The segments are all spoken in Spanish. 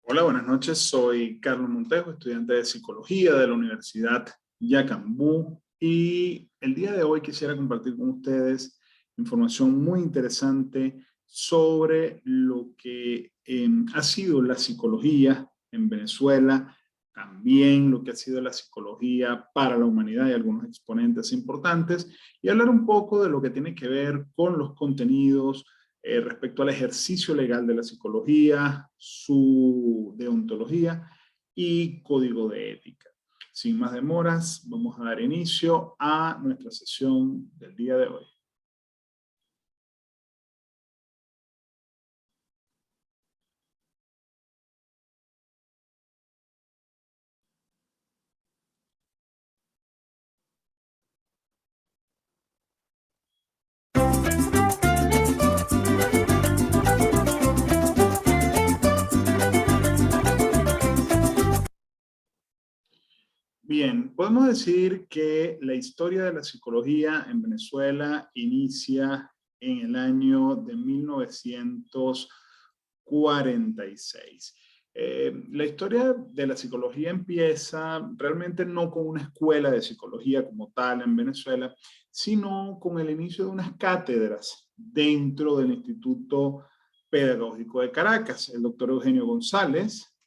Hola, buenas noches. Soy Carlos Montejo, estudiante de Psicología de la Universidad Yacambú, y el día de hoy quisiera compartir con ustedes información muy interesante sobre lo que ha sido la psicología en Venezuela, también lo que ha sido la psicología para la humanidad y algunos exponentes importantes, y hablar un poco de lo que tiene que ver con los contenidos respecto al ejercicio legal de la psicología, su deontología y código de ética. Sin más demoras, vamos a dar inicio a nuestra sesión del día de hoy. Bien, podemos decir que la historia de la psicología en Venezuela inicia en el año de 1946. La historia de la psicología empieza realmente no con una escuela de psicología como tal en Venezuela, sino con el inicio de unas cátedras dentro del Instituto Pedagógico de Caracas. El doctor Eugenio González,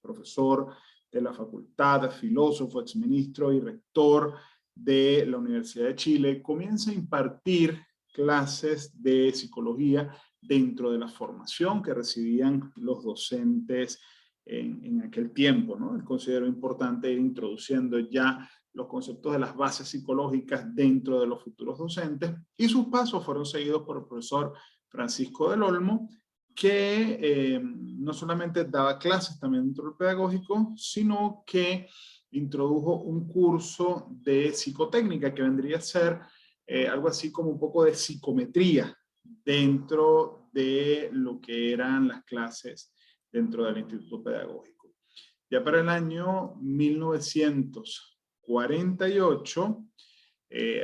profesor de la facultad, filósofo, exministro y rector de la Universidad de Chile, comienza a impartir clases de psicología dentro de la formación que recibían los docentes en aquel tiempo, ¿no? Considero importante ir introduciendo ya los conceptos de las bases psicológicas dentro de los futuros docentes, y sus pasos fueron seguidos por el profesor Francisco del Olmo, que no solamente daba clases también dentro del pedagógico, sino que introdujo un curso de psicotécnica que vendría a ser algo así como un poco de psicometría dentro de lo que eran las clases dentro del Instituto Pedagógico. Ya para el año 1948,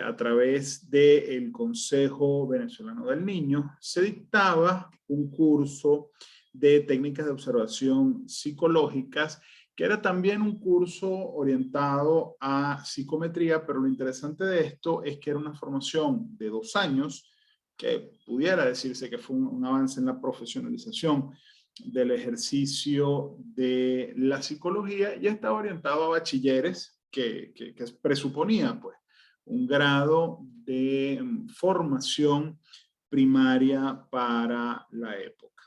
a través del Consejo Venezolano del Niño, se dictaba un curso de técnicas de observación psicológicas, que era también un curso orientado a psicometría, pero lo interesante de esto es que era una formación de 2 años, que pudiera decirse que fue un avance en la profesionalización del ejercicio de la psicología, y estaba orientado a bachilleres que presuponía pues un grado de formación primaria para la época.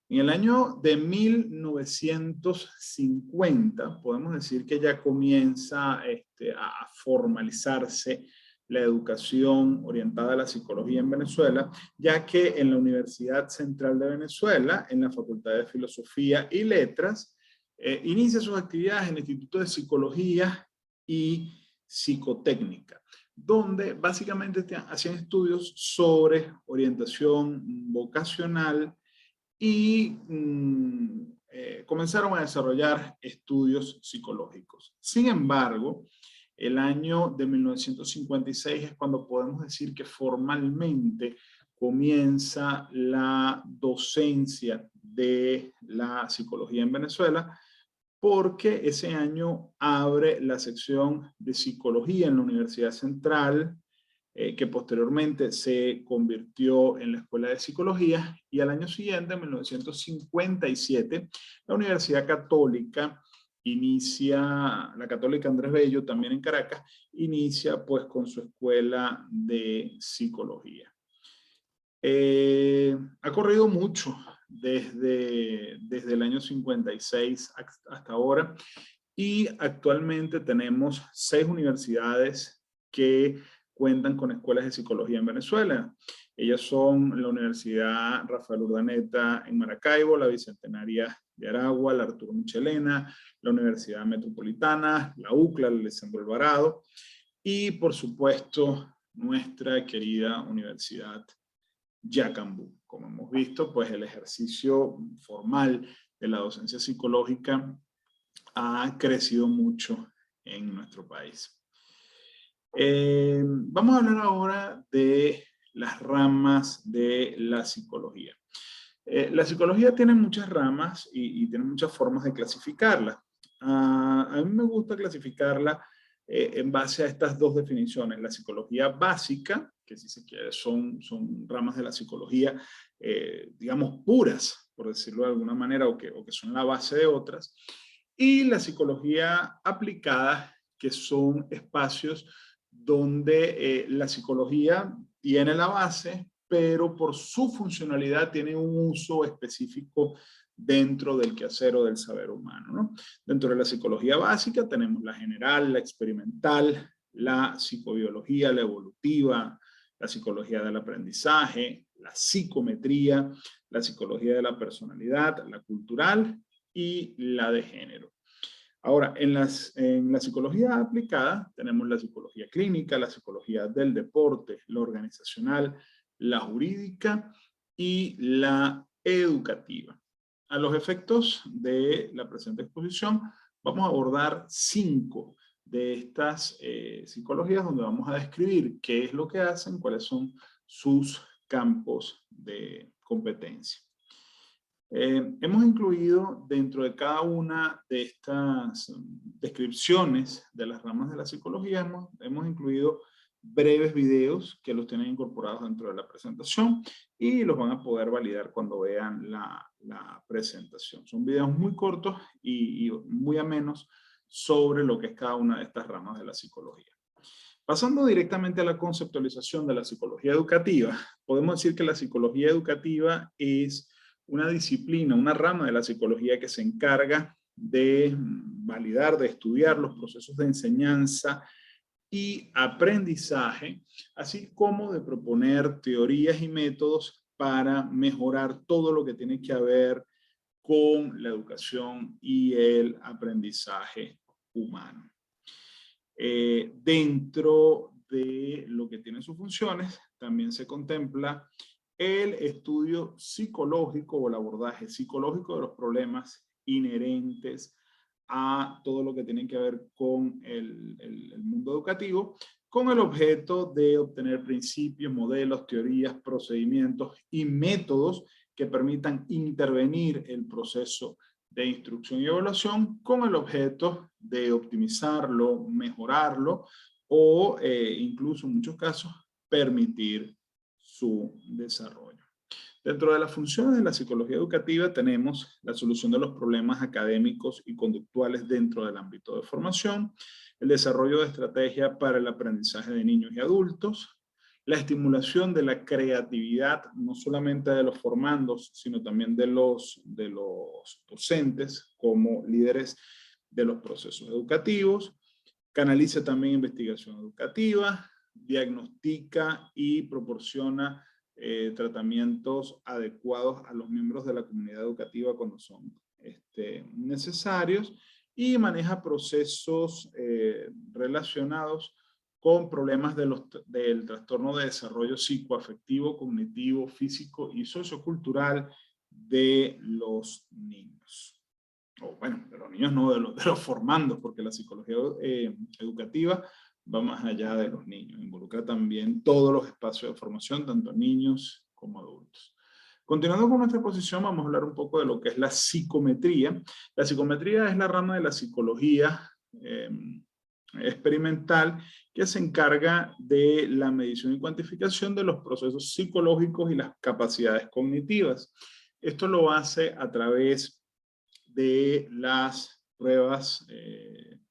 En el año de 1950, podemos decir que ya comienza a formalizarse la educación orientada a la psicología en Venezuela, ya que en la Universidad Central de Venezuela, en la Facultad de Filosofía y Letras, inicia sus actividades en el Instituto de Psicología y Psicotécnica, donde básicamente hacían estudios sobre orientación vocacional y comenzaron a desarrollar estudios psicológicos. Sin embargo, el año de 1956 es cuando podemos decir que formalmente comienza la docencia de la psicología en Venezuela, porque ese año abre la sección de psicología en la Universidad Central, que posteriormente se convirtió en la Escuela de Psicología, y al año siguiente, en 1957, la Universidad Católica la Católica Andrés Bello, también en Caracas, inicia pues con su Escuela de Psicología. Ha corrido mucho desde el año 56 hasta ahora, y actualmente tenemos 6 universidades que cuentan con escuelas de psicología en Venezuela. Ellas son la Universidad Rafael Urdaneta en Maracaibo, la Bicentenaria de Aragua, la Arturo Michelena, la Universidad Metropolitana, la UCLA, la Alessandro Alvarado, y por supuesto nuestra querida Universidad Yacambú. Como hemos visto, pues el ejercicio formal de la docencia psicológica ha crecido mucho en nuestro país. Vamos a hablar ahora de las ramas de la psicología. La psicología tiene muchas ramas y tiene muchas formas de clasificarla. A mí me gusta clasificarla en base a estas dos definiciones. La psicología básica, que si se quiere son ramas de la psicología, digamos, puras, por decirlo de alguna manera, o que son la base de otras. Y la psicología aplicada, que son espacios donde la psicología tiene la base, pero por su funcionalidad tiene un uso específico dentro del quehacer o del saber humano, ¿no? Dentro de la psicología básica tenemos la general, la experimental, la psicobiología, la evolutiva, la psicología del aprendizaje, la psicometría, la psicología de la personalidad, la cultural y la de género. Ahora, en la psicología aplicada tenemos la psicología clínica, la psicología del deporte, la organizacional, la jurídica y la educativa. A los efectos de la presente exposición, vamos a abordar 5 de estas psicologías donde vamos a describir qué es lo que hacen, cuáles son sus campos de competencia. Hemos incluido dentro de cada una de estas descripciones de las ramas de la psicología, hemos incluido breves videos que los tienen incorporados dentro de la presentación y los van a poder validar cuando vean la presentación. Son videos muy cortos y muy amenos sobre lo que es cada una de estas ramas de la psicología. Pasando directamente a la conceptualización de la psicología educativa, podemos decir que la psicología educativa es una disciplina, una rama de la psicología que se encarga de validar, de estudiar los procesos de enseñanza y aprendizaje, así como de proponer teorías y métodos para mejorar todo lo que tiene que ver con la educación y el aprendizaje humano. Dentro de lo que tiene sus funciones, también se contempla el estudio psicológico o el abordaje psicológico de los problemas inherentes a todo lo que tiene que ver con el mundo educativo, con el objeto de obtener principios, modelos, teorías, procedimientos y métodos que permitan intervenir el proceso de instrucción y evaluación con el objeto de optimizarlo, mejorarlo o incluso en muchos casos permitir su desarrollo. Dentro de las funciones de la psicología educativa tenemos la solución de los problemas académicos y conductuales dentro del ámbito de formación, el desarrollo de estrategias para el aprendizaje de niños y adultos, la estimulación de la creatividad, no solamente de los formandos, sino también de los docentes como líderes de los procesos educativos, canaliza también investigación educativa, diagnostica y proporciona tratamientos adecuados a los miembros de la comunidad educativa cuando son necesarios y maneja procesos relacionados con problemas del trastorno de desarrollo psicoafectivo, cognitivo, físico y sociocultural de los niños. O bueno, de los niños no, de los formandos, porque la psicología educativa va más allá de los niños, involucra también todos los espacios de formación, tanto niños como adultos. Continuando con nuestra exposición, vamos a hablar un poco de lo que es la psicometría. La psicometría es la rama de la psicología experimental que se encarga de la medición y cuantificación de los procesos psicológicos y las capacidades cognitivas. Esto lo hace a través de las pruebas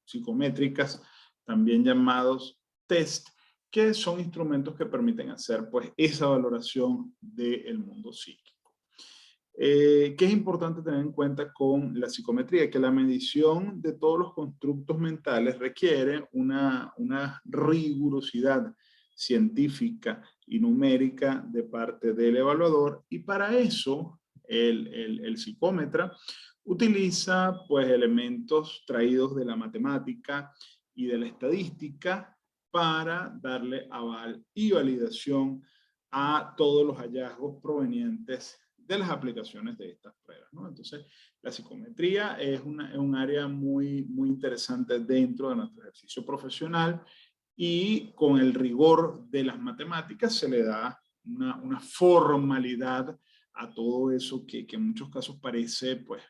psicométricas, también llamados test, que son instrumentos que permiten hacer pues esa valoración del mundo psíquico. ¿Qué es importante tener en cuenta con la psicometría? Que la medición de todos los constructos mentales requiere una rigurosidad científica y numérica de parte del evaluador, y para eso el psicómetra utiliza pues elementos traídos de la matemática y de la estadística para darle aval y validación a todos los hallazgos provenientes de las aplicaciones de estas pruebas, ¿no? Entonces, la psicometría es un área muy interesante dentro de nuestro ejercicio profesional, y con el rigor de las matemáticas se le da una formalidad a todo eso que en muchos casos parece, pues,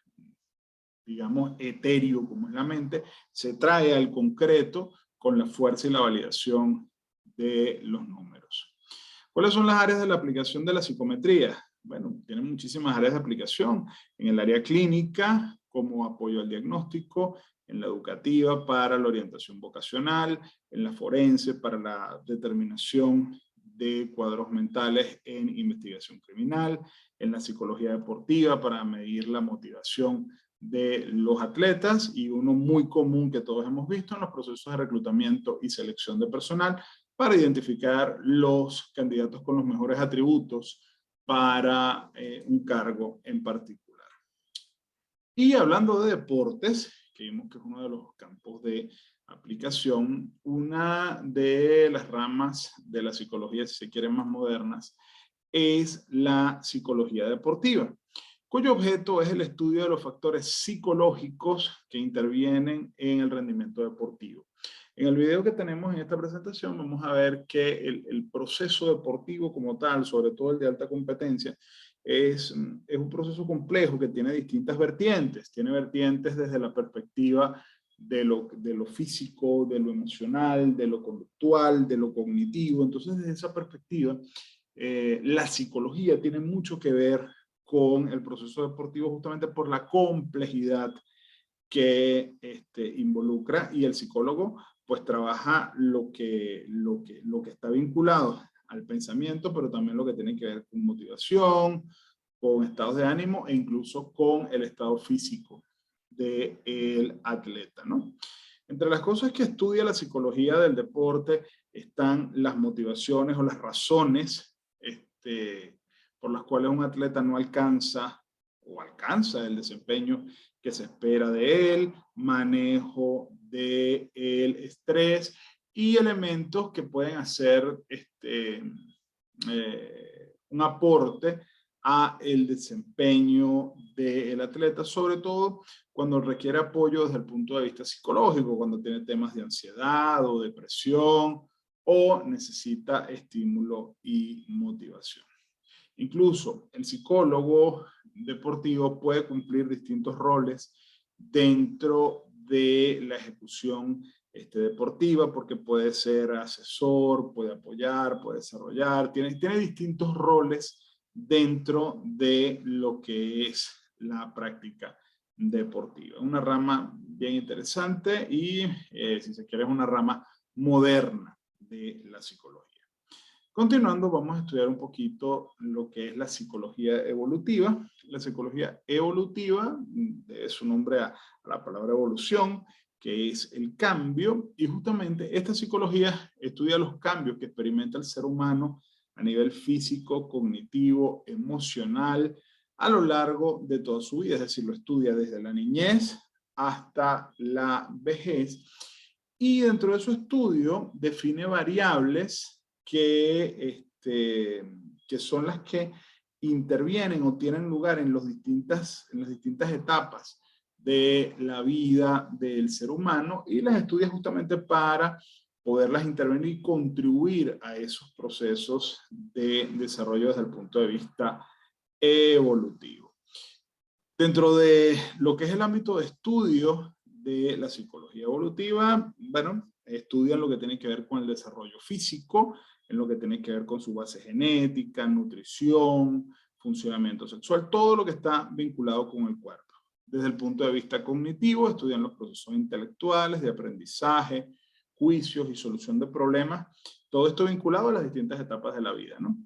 digamos, etéreo como es la mente, se trae al concreto con la fuerza y la validación de los números. ¿Cuáles son las áreas de la aplicación de la psicometría? Bueno, tienen muchísimas áreas de aplicación. En el área clínica, como apoyo al diagnóstico, en la educativa para la orientación vocacional, en la forense para la determinación de cuadros mentales en investigación criminal, en la psicología deportiva para medir la motivación de los atletas, y uno muy común que todos hemos visto en los procesos de reclutamiento y selección de personal para identificar los candidatos con los mejores atributos para un cargo en particular. Y hablando de deportes, que vimos que es uno de los campos de aplicación, una de las ramas de la psicología, si se quieren más modernas, es la psicología deportiva, cuyo objeto es el estudio de los factores psicológicos que intervienen en el rendimiento deportivo. En el video que tenemos en esta presentación vamos a ver que el proceso deportivo como tal, sobre todo el de alta competencia, es un proceso complejo que tiene distintas vertientes. Tiene vertientes desde la perspectiva de lo físico, de lo emocional, de lo conductual, de lo cognitivo. Entonces, desde esa perspectiva, la psicología tiene mucho que ver con el proceso deportivo justamente por la complejidad que involucra, y el psicólogo pues trabaja lo que está vinculado al pensamiento, pero también lo que tiene que ver con motivación, con estados de ánimo e incluso con el estado físico del atleta, ¿no? Entre las cosas que estudia la psicología del deporte están las motivaciones o las razones por las cuales un atleta no alcanza o alcanza el desempeño que se espera de él, manejo del estrés y elementos que pueden hacer un aporte a el desempeño del atleta, sobre todo cuando requiere apoyo desde el punto de vista psicológico, cuando tiene temas de ansiedad o depresión o necesita estímulo y motivación. Incluso el psicólogo deportivo puede cumplir distintos roles dentro de la ejecución deportiva, porque puede ser asesor, puede apoyar, puede desarrollar, tiene distintos roles dentro de lo que es la práctica deportiva. Una rama bien interesante y, si se quiere, es una rama moderna de la psicología. Continuando, vamos a estudiar un poquito lo que es la psicología evolutiva. La psicología evolutiva debe su nombre a la palabra evolución, que es el cambio, y justamente esta psicología estudia los cambios que experimenta el ser humano a nivel físico, cognitivo, emocional, a lo largo de toda su vida, es decir, lo estudia desde la niñez hasta la vejez, y dentro de su estudio define variables que son las que intervienen o tienen lugar en las distintas etapas de la vida del ser humano, y las estudia justamente para poderlas intervenir y contribuir a esos procesos de desarrollo desde el punto de vista evolutivo. Dentro de lo que es el ámbito de estudio de la psicología evolutiva, bueno, estudian lo que tiene que ver con el desarrollo físico, en lo que tiene que ver con su base genética, nutrición, funcionamiento sexual, todo lo que está vinculado con el cuerpo. Desde el punto de vista cognitivo, estudian los procesos intelectuales, de aprendizaje, juicios y solución de problemas, todo esto vinculado a las distintas etapas de la vida, ¿no?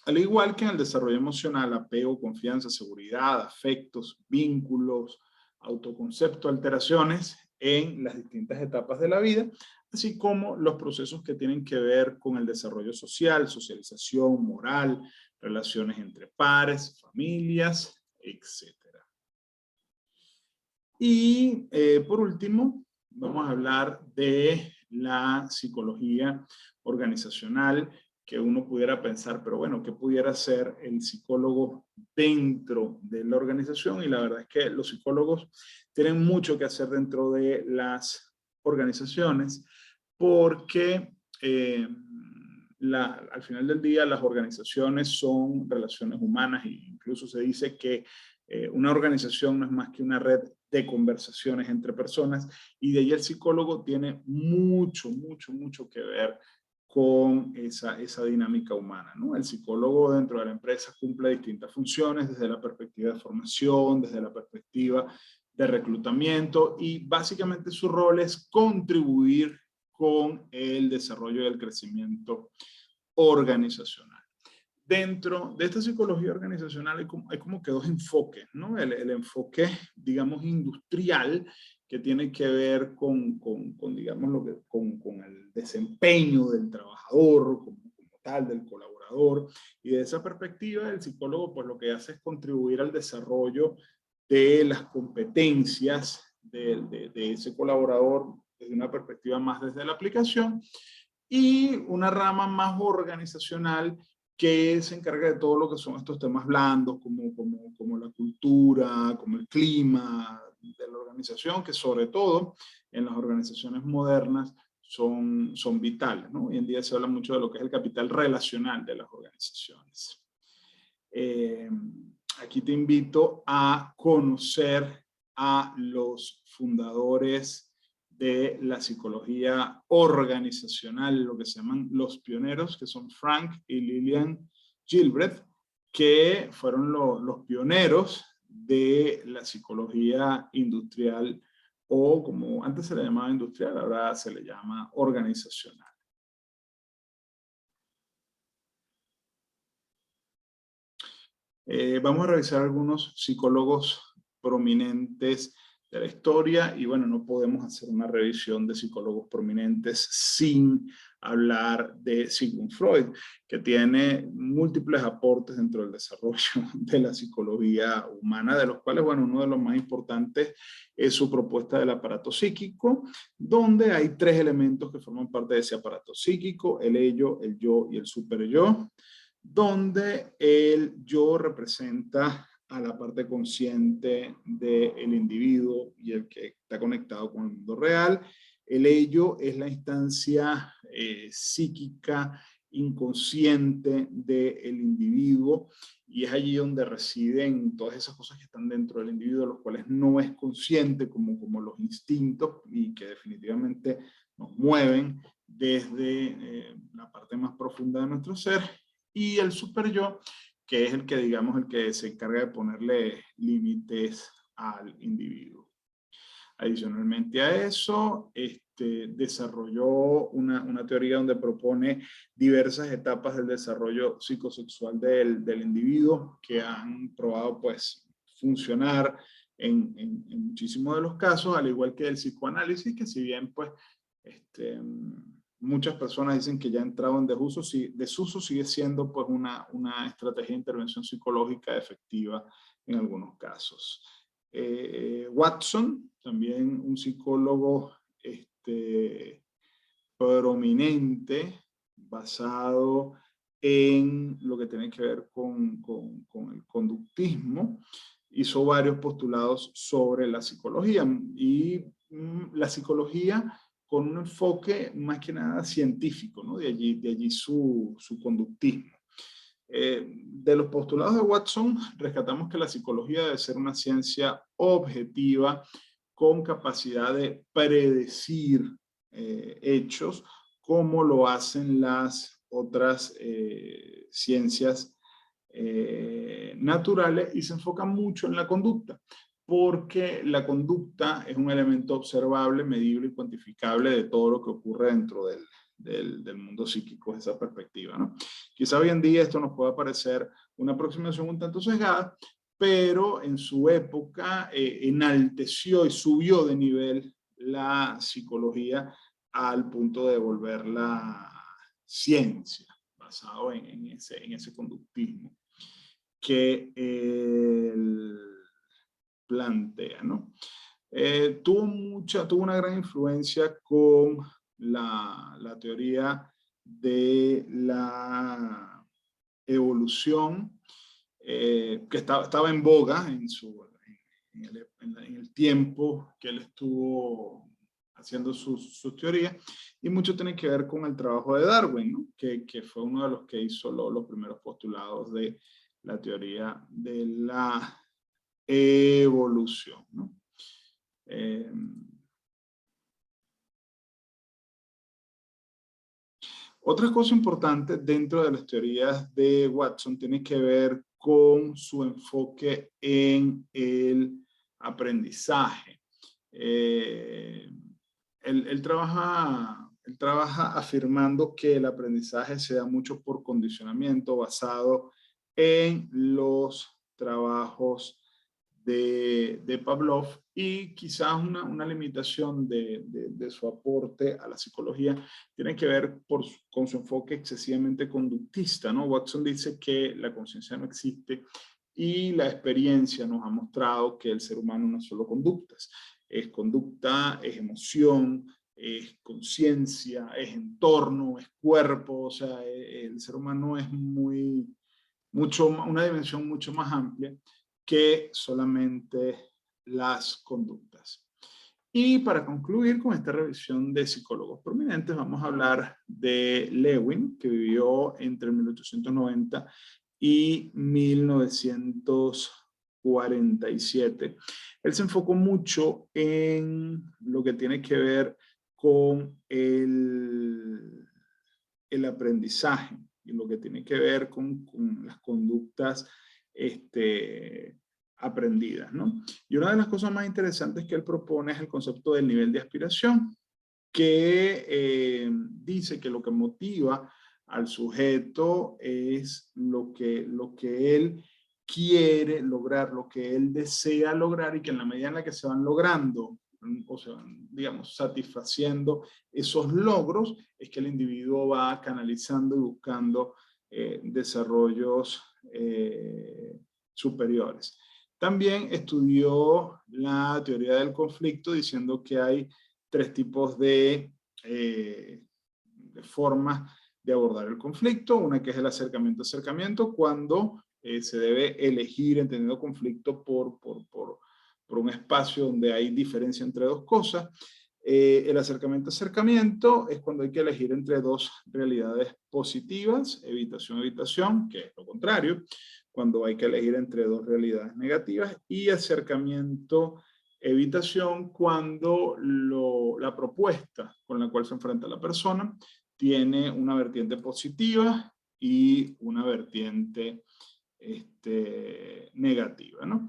Al igual que en el desarrollo emocional, apego, confianza, seguridad, afectos, vínculos, autoconcepto, alteraciones en las distintas etapas de la vida, así como los procesos que tienen que ver con el desarrollo social, socialización, moral, relaciones entre pares, familias, etc. Y por último, vamos a hablar de la psicología organizacional, que uno pudiera pensar, pero bueno, ¿qué pudiera hacer el psicólogo dentro de la organización? Y la verdad es que los psicólogos tienen mucho que hacer dentro de las organizaciones, porque al final del día las organizaciones son relaciones humanas y incluso se dice que una organización no es más que una red de conversaciones entre personas, y de ahí el psicólogo tiene mucho, mucho, mucho que ver con esa dinámica humana, ¿no? El psicólogo dentro de la empresa cumple distintas funciones desde la perspectiva de formación, desde la perspectiva de reclutamiento, y básicamente su rol es contribuir con el desarrollo y el crecimiento organizacional. Dentro de esta psicología organizacional hay como que dos enfoques, ¿no? El enfoque, digamos, industrial, que tiene que ver digamos, con el desempeño del trabajador, como tal, del colaborador. Y de esa perspectiva, el psicólogo, pues lo que hace es contribuir al desarrollo de las competencias de ese colaborador desde una perspectiva más desde la aplicación, y una rama más organizacional que se encarga de todo lo que son estos temas blandos, como la cultura, como el clima de la organización, que sobre todo en las organizaciones modernas son vitales, ¿no? Hoy en día se habla mucho de lo que es el capital relacional de las organizaciones. Aquí te invito a conocer a los fundadores de la psicología organizacional, lo que se llaman los pioneros, que son Frank y Lillian Gilbreth, que fueron los pioneros de la psicología industrial, o como antes se le llamaba industrial, ahora se le llama organizacional. Vamos a revisar algunos psicólogos prominentes de la historia, y bueno, no podemos hacer una revisión de psicólogos prominentes sin hablar de Sigmund Freud, que tiene múltiples aportes dentro del desarrollo de la psicología humana, de los cuales, bueno, uno de los más importantes es su propuesta del aparato psíquico, donde hay tres elementos que forman parte de ese aparato psíquico: el ello, el yo y el superyo, donde el yo representa a la parte consciente del individuo y el que está conectado con el mundo real. El ello es la instancia psíquica inconsciente del individuo, y es allí donde residen todas esas cosas que están dentro del individuo, los cuales no es consciente, como los instintos, y que definitivamente nos mueven desde la parte más profunda de nuestro ser. Y el super yo, que es el que, digamos, el que se encarga de ponerle límites al individuo. Adicionalmente a eso, desarrolló una teoría donde propone diversas etapas del desarrollo psicosexual del individuo, que han probado, pues, funcionar en muchísimos de los casos, al igual que el psicoanálisis, que si bien, pues, muchas personas dicen que ya ha entrado en desuso, sigue siendo, pues, una estrategia de intervención psicológica efectiva en algunos casos. Watson, también un psicólogo prominente, basado en lo que tiene que ver con el conductismo, hizo varios postulados sobre la psicología, y la psicología con un enfoque más que nada científico, ¿no? De allí su conductismo. De los postulados de Watson, rescatamos que la psicología debe ser una ciencia objetiva con capacidad de predecir hechos, como lo hacen las otras ciencias naturales, y se enfoca mucho en la conducta, porque la conducta es un elemento observable, medible y cuantificable de todo lo que ocurre dentro del mundo psíquico, desde esa perspectiva, ¿no? Quizá hoy en día esto nos pueda parecer una aproximación un tanto sesgada, pero en su época enalteció y subió de nivel la psicología al punto de volverla ciencia, basado en ese conductismo que él plantea, ¿no? Tuvo una gran influencia con la teoría de la evolución, que estaba en boga en el tiempo que él estuvo haciendo sus teorías, y mucho tiene que ver con el trabajo de Darwin, ¿no? que fue uno de los que hizo los primeros postulados de la teoría de la evolución, ¿no? Otra cosa importante dentro de las teorías de Watson tiene que ver con su enfoque en el aprendizaje. Él trabaja afirmando que el aprendizaje se da mucho por condicionamiento basado en los trabajos de Pavlov, y quizás una limitación de su aporte a la psicología tiene que ver con su enfoque excesivamente conductista, ¿no? Watson dice que la conciencia no existe y la experiencia nos ha mostrado que el ser humano no es solo conductas, es conducta, es emoción, es conciencia, es entorno, es cuerpo. O sea, el ser humano es una dimensión mucho más amplia que solamente las conductas. Y para concluir con esta revisión de psicólogos prominentes, vamos a hablar de Lewin, que vivió entre 1890 y 1947. Él se enfocó mucho en lo que tiene que ver con el aprendizaje y lo que tiene que ver con las conductas aprendidas, ¿no? Y una de las cosas más interesantes que él propone es el concepto del nivel de aspiración, que dice que lo que motiva al sujeto es lo que él quiere lograr, lo que él desea lograr, y que en la medida en la que se van logrando, o sea, digamos, satisfaciendo esos logros, es que el individuo va canalizando y buscando desarrollos superiores. También estudió la teoría del conflicto, diciendo que hay tres tipos de formas de abordar el conflicto. Una que es el acercamiento, cuando se debe elegir, entendiendo conflicto por un espacio donde hay diferencia entre dos cosas. El acercamiento es cuando hay que elegir entre dos realidades positivas, evitación, que es lo contrario, cuando hay que elegir entre dos realidades negativas. Y evitación, cuando la propuesta con la cual se enfrenta la persona tiene una vertiente positiva y una vertiente negativa, ¿no?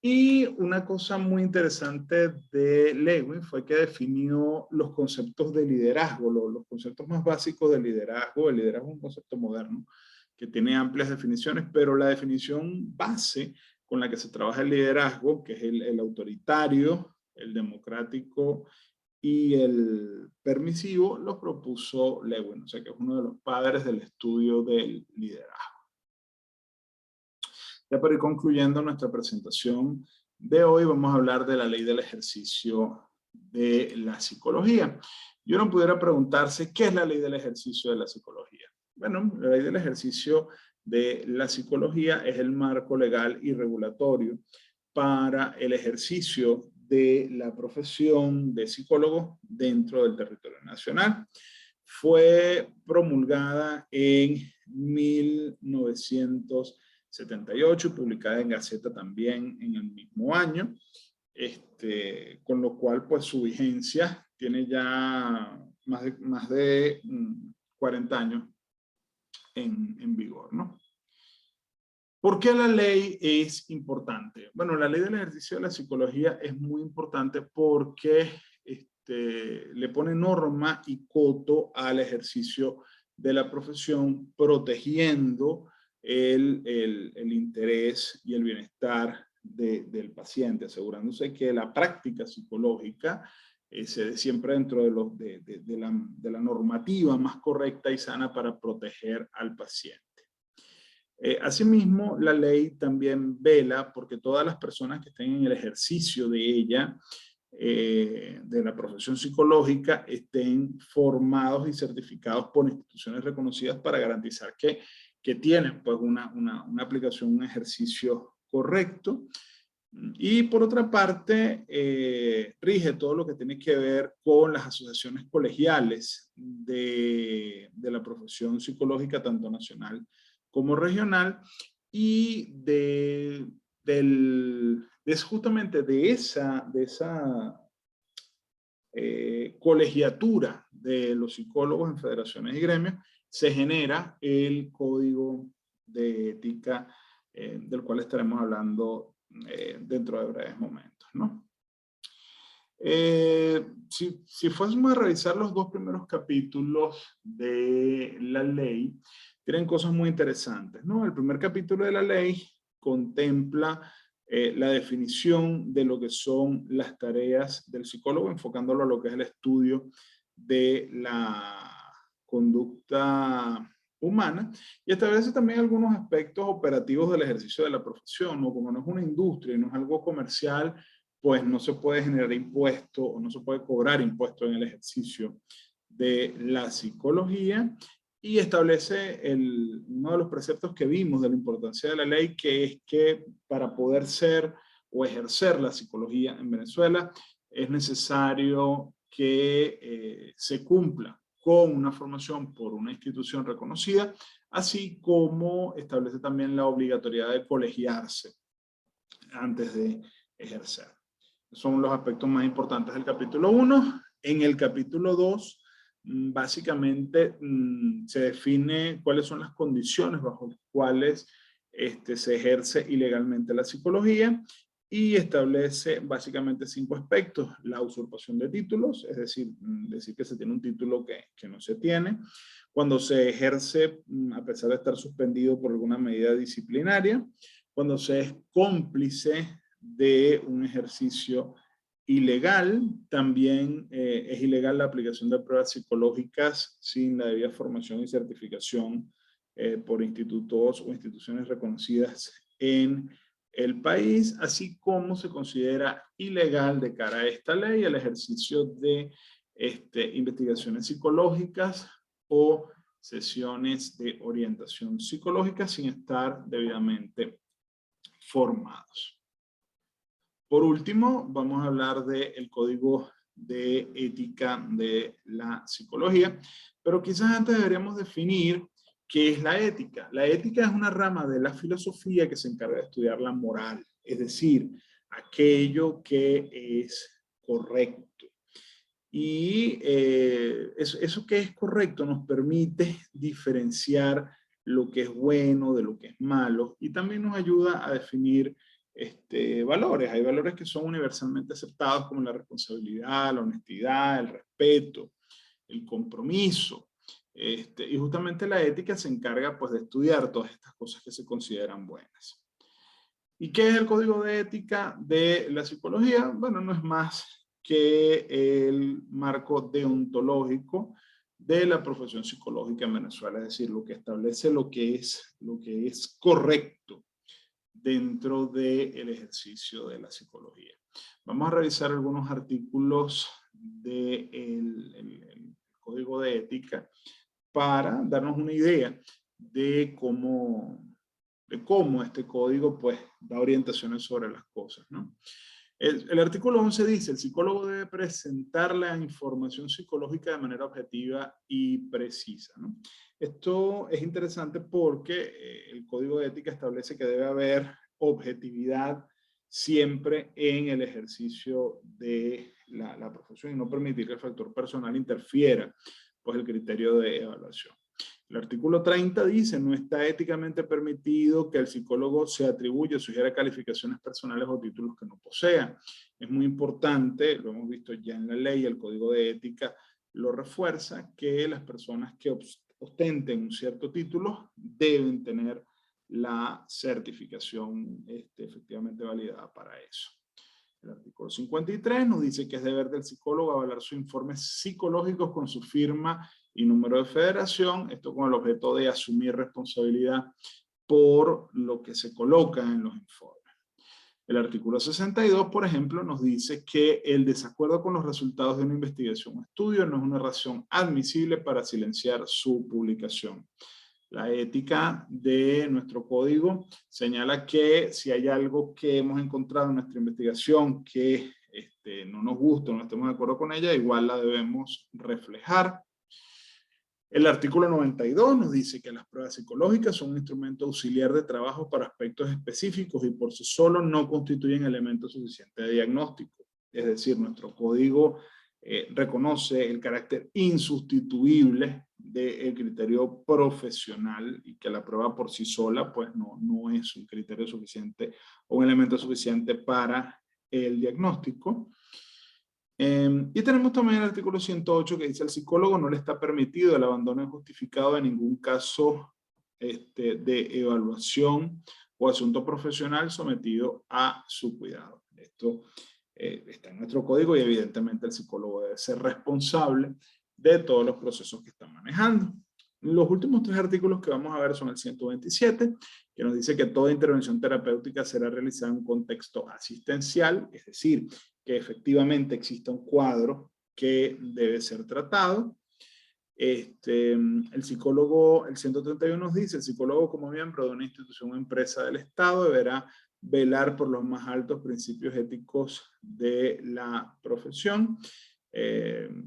Y una cosa muy interesante de Lewin fue que definió los conceptos de liderazgo, los conceptos más básicos del liderazgo. El liderazgo es un concepto moderno que tiene amplias definiciones, pero la definición base con la que se trabaja el liderazgo, que es el autoritario, el democrático y el permisivo, lo propuso Lewin. O sea que es uno de los padres del estudio del liderazgo. Ya para ir concluyendo nuestra presentación de hoy, vamos a hablar de la ley del ejercicio de la psicología. Y uno pudiera preguntarse, ¿qué es la ley del ejercicio de la psicología? Bueno, la ley del ejercicio de la psicología es el marco legal y regulatorio para el ejercicio de la profesión de psicólogo dentro del territorio nacional. Fue promulgada en 1978 y publicada en Gaceta también en el mismo año, con lo cual pues su vigencia tiene ya más de 40 años en vigor, ¿no? ¿Por qué la ley es importante? Bueno, la ley del ejercicio de la psicología es muy importante porque le pone norma y coto al ejercicio de la profesión, protegiendo el interés y el bienestar del paciente, asegurándose que la práctica psicológica se dé siempre dentro de la normativa más correcta y sana para proteger al paciente. Asimismo, la ley también vela porque todas las personas que estén en el ejercicio de ella, de la profesión psicológica, estén formados y certificados por instituciones reconocidas para garantizar que tienen pues una aplicación, un ejercicio correcto. Y por otra parte, rige todo lo que tiene que ver con las asociaciones colegiales de la profesión psicológica, tanto nacional como regional, y justamente de esa colegiatura de los psicólogos en federaciones y gremios, se genera el código de ética del cual estaremos hablando dentro de breves momentos, ¿no? Si fuésemos a revisar los dos primeros capítulos de la ley, tienen cosas muy interesantes, ¿no? El primer capítulo de la ley contempla la definición de lo que son las tareas del psicólogo, enfocándolo a lo que es el estudio de la conducta humana, y establece también algunos aspectos operativos del ejercicio de la profesión, ¿no? Como no es una industria y no es algo comercial, pues no se puede generar impuesto o no se puede cobrar impuesto en el ejercicio de la psicología, y establece uno de los preceptos que vimos de la importancia de la ley, que es que para poder ser o ejercer la psicología en Venezuela es necesario que se cumpla con una formación por una institución reconocida, así como establece también la obligatoriedad de colegiarse antes de ejercer. Son los aspectos más importantes del capítulo 1. En el capítulo 2, básicamente se define cuáles son las condiciones bajo las cuales se ejerce ilegalmente la psicología, y establece básicamente 5 aspectos: la usurpación de títulos, es decir, decir que se tiene un título que no se tiene; cuando se ejerce a pesar de estar suspendido por alguna medida disciplinaria; cuando se es cómplice de un ejercicio ilegal; también es ilegal la aplicación de pruebas psicológicas sin la debida formación y certificación por institutos o instituciones reconocidas en el país, así como se considera ilegal de cara a esta ley el ejercicio de investigaciones psicológicas o sesiones de orientación psicológica sin estar debidamente formados. Por último, vamos a hablar del código de ética de la psicología, pero quizás antes deberíamos definir qué es la ética. La ética es una rama de la filosofía que se encarga de estudiar la moral, es decir, aquello que es correcto. Y eso que es correcto nos permite diferenciar lo que es bueno de lo que es malo, y también nos ayuda a definir valores. Hay valores que son universalmente aceptados, como la responsabilidad, la honestidad, el respeto, el compromiso. Y justamente la ética se encarga, pues, de estudiar todas estas cosas que se consideran buenas. ¿Y qué es el código de ética de la psicología? Bueno, no es más que el marco deontológico de la profesión psicológica en Venezuela, es decir, lo que establece lo que es correcto dentro del ejercicio de la psicología. Vamos a revisar algunos artículos del código de ética para darnos una idea de cómo este código, pues, da orientaciones sobre las cosas, ¿no? El artículo 11 dice: el psicólogo debe presentar la información psicológica de manera objetiva y precisa, ¿no? Esto es interesante porque el código de ética establece que debe haber objetividad siempre en el ejercicio de la profesión, y no permitir que el factor personal interfiera, pues, el criterio de evaluación. El artículo 30 dice: no está éticamente permitido que el psicólogo se atribuya o sugiera calificaciones personales o títulos que no posea. Es muy importante, lo hemos visto ya en la ley, el código de ética lo refuerza, que las personas que ostenten un cierto título deben tener la certificación efectivamente validada para eso. El artículo 53 nos dice que es deber del psicólogo avalar sus informes psicológicos con su firma y número de federación, esto con el objeto de asumir responsabilidad por lo que se coloca en los informes. El artículo 62, por ejemplo, nos dice que el desacuerdo con los resultados de una investigación o estudio no es una razón admisible para silenciar su publicación. La ética de nuestro código señala que si hay algo que hemos encontrado en nuestra investigación que no nos gusta o no estemos de acuerdo con ella, igual la debemos reflejar. El artículo 92 nos dice que las pruebas psicológicas son un instrumento auxiliar de trabajo para aspectos específicos y por sí solo no constituyen elemento suficiente de diagnóstico. Es decir, nuestro código reconoce el carácter insustituible del criterio profesional y que la prueba por sí sola pues no es un criterio suficiente o un elemento suficiente para el diagnóstico. Y tenemos también el artículo 108 que dice al psicólogo no le está permitido el abandono injustificado de ningún caso de evaluación o asunto profesional sometido a su cuidado. Esto está en nuestro código y evidentemente el psicólogo debe ser responsable de todos los procesos que está manejando. Los últimos 3 artículos que vamos a ver son el 127, que nos dice que toda intervención terapéutica será realizada en un contexto asistencial, es decir, que efectivamente exista un cuadro que debe ser tratado. El psicólogo, el 131 nos dice, el psicólogo como miembro de una institución o empresa del Estado deberá velar por los más altos principios éticos de la profesión,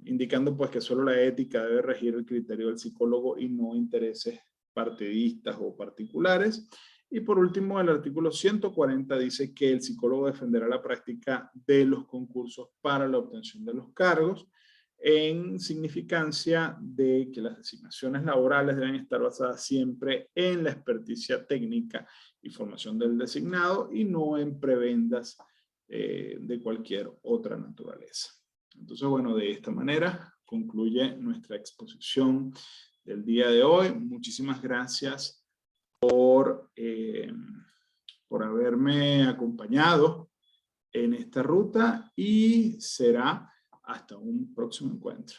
indicando pues que solo la ética debe regir el criterio del psicólogo y no intereses partidistas o particulares. Y por último, el artículo 140 dice que el psicólogo defenderá la práctica de los concursos para la obtención de los cargos, en significancia de que las designaciones laborales deben estar basadas siempre en la experticia técnica y formación del designado y no en prebendas de cualquier otra naturaleza. Entonces, bueno, de esta manera concluye nuestra exposición del día de hoy. Muchísimas gracias por haberme acompañado en esta ruta y será hasta un próximo encuentro.